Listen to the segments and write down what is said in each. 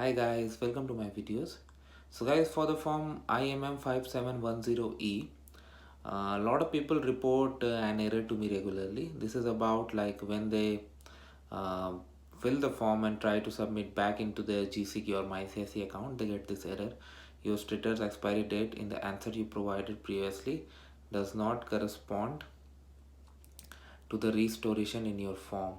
Hi guys, welcome to my videos. So guys, for the form IMM5710e, a lot of people report an error to me regularly. This is about like when they uh, fill the form and try to submit back into their GCK or MyCSE account, they get this error. Your status expiry date in the answer you provided previously does not correspond to the restoration in your form.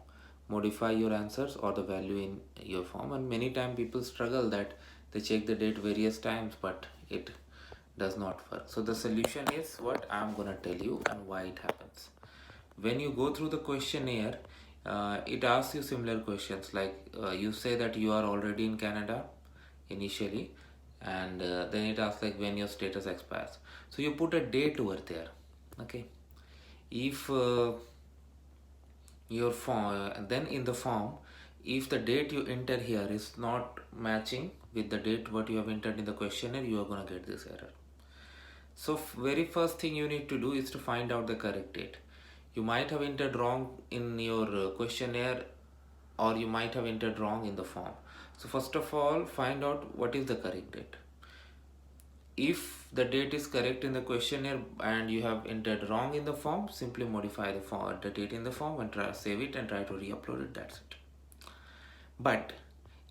Modify your answers or the value in your form. And many times people struggle that they check the date various times but it does not work. So the solution is what I'm gonna tell you and why it happens. When you go through the questionnaire, it asks you similar questions like you say that you are already in Canada initially, and then it asks like when your status expires. So you put a date over there. Okay, if your form, then in the form, if the date you enter here is not matching with the date what you have entered in the questionnaire, you are gonna get this error. So very first thing you need to do is to find out the correct date. You might have entered wrong in your questionnaire, or you might have entered wrong in the form. So first of all, find out what is the correct date. If the date is correct in the questionnaire and you have entered wrong in the form, simply modify the date in the form and save it and try to re-upload it. That's it. But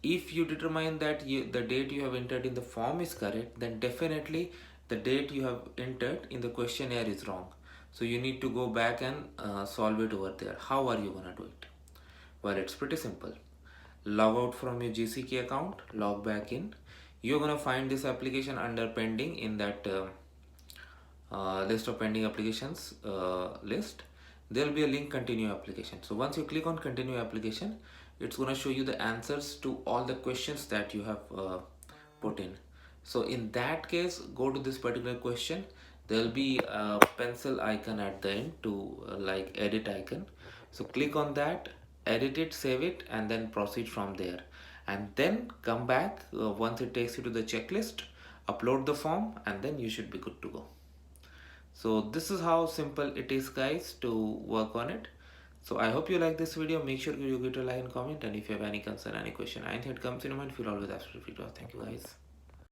if you determine that the date you have entered in the form is correct, then definitely the date you have entered in the questionnaire is wrong. So you need to go back and solve it over there. How are you gonna do it? Well, it's pretty simple. Log out from your GCK account, log back in. You're gonna find this application under pending in that list of pending applications list. There'll be a link continue application. So once you click on continue application, it's gonna show you the answers to all the questions that you have put in. So in that case, go to this particular question. There'll be a pencil icon at the end to like edit icon. So click on that, edit it, save it, and then proceed from there. And then come back once it takes you to the checklist, upload the form, and then you should be good to go. So this is how simple it is, guys, to work on it. So I hope you like this video. Make sure you give it a like and comment, and if you have any concern, any question, anything that comes in your mind, feel always absolutely free to ask. Thank you, guys.